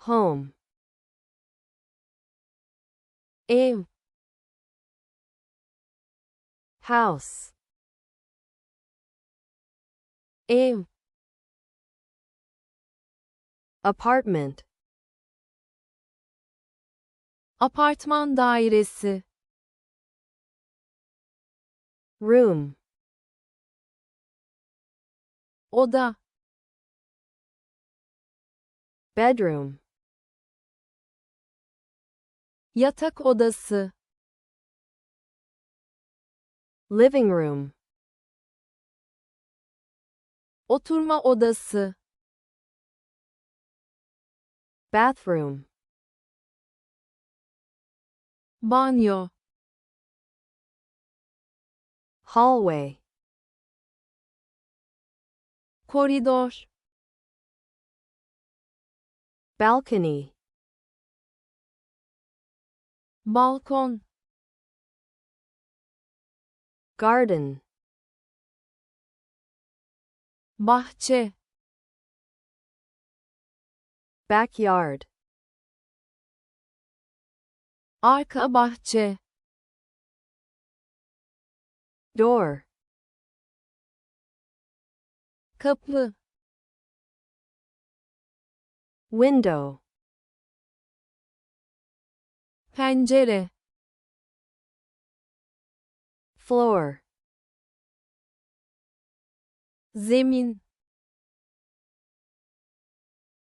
home, ev, house, ev, apartment, apartman dairesi, room, oda, bedroom, yatak odası, living room, oturma odası, bathroom, banyo, hallway, koridor, balcony, balkon, garden, bahçe, backyard, arka bahçe, door, kapı, window, pencere, floor, zemin,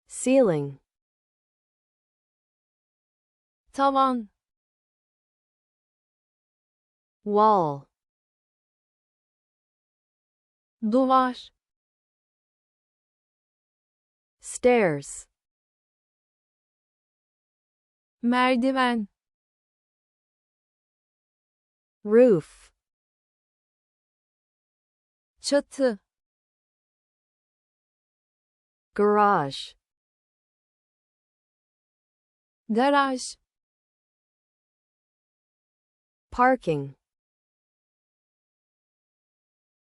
ceiling, tavan, wall, duvar, stairs, merdiven, roof, çatı, garage, garaj, parking,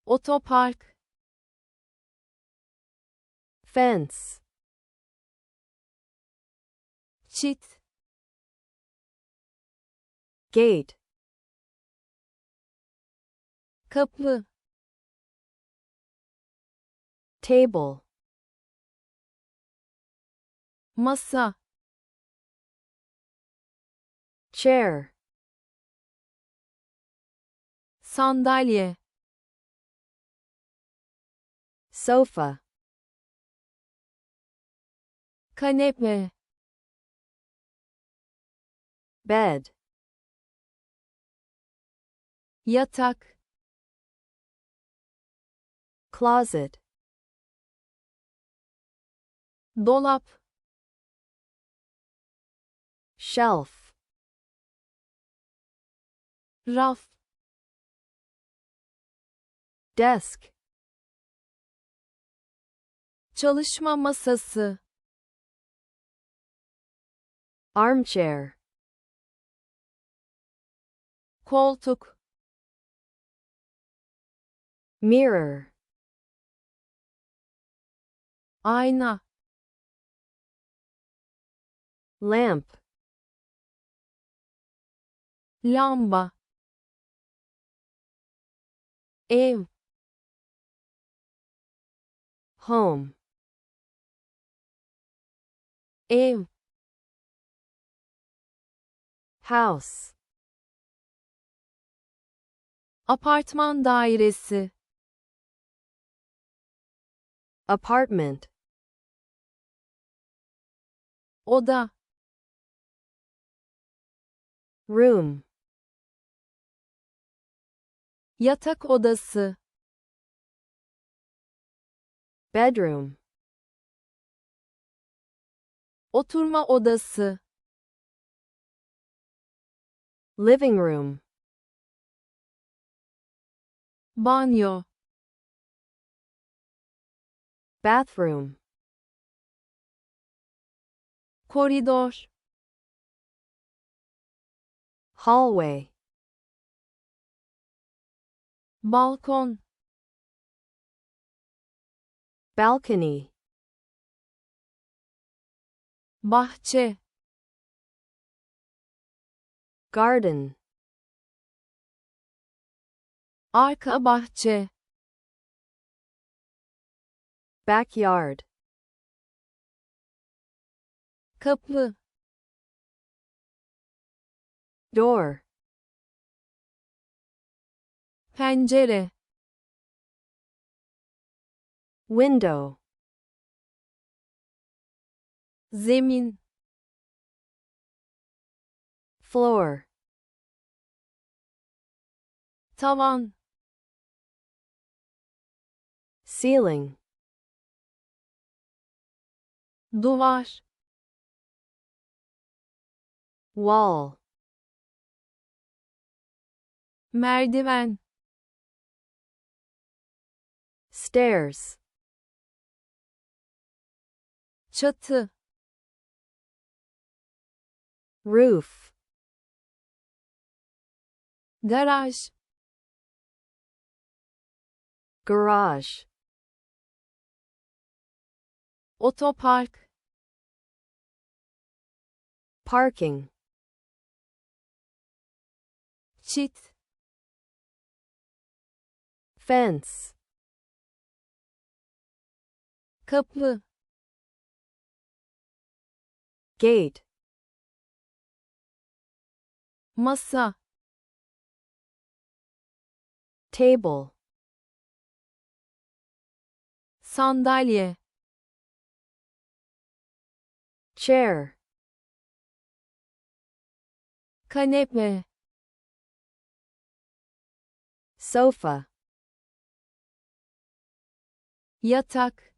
otopark, fence, çit, gate, kapı, table, masa, chair, sandalye, sofa, kanepe, bed, yatak, closet, dolap, shelf, raf, desk, çalışma masası, armchair, koltuk, mirror, ayna, lamp, lamba, ev, home, ev, house, apartman dairesi, apartment, oda, room, yatak odası, bedroom, oturma odası, living room, banyo, bathroom, koridor, hallway, balkon, balcony, bahçe, garden, arka bahçe, backyard, kapı, door, pencere, window, zemin, floor, tavan, ceiling, duvar, wall, merdiven, stairs, çatı, roof, garaj, garage, otopark, parking, çit, fence, kapı, gate, masa, table, sandalye, chair, kanepe, sofa, yatak,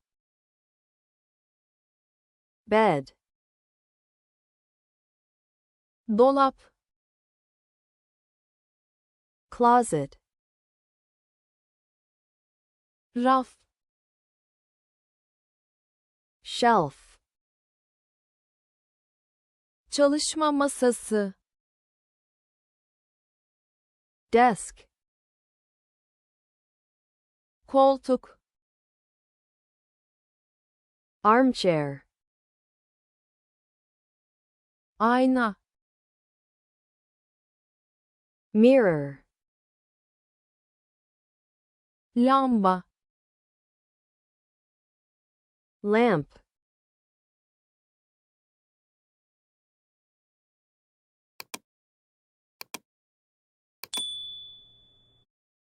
bed, dolap, closet, raf, shelf, çalışma masası, desk, koltuk, armchair, ayna, mirror, lamba, lamp,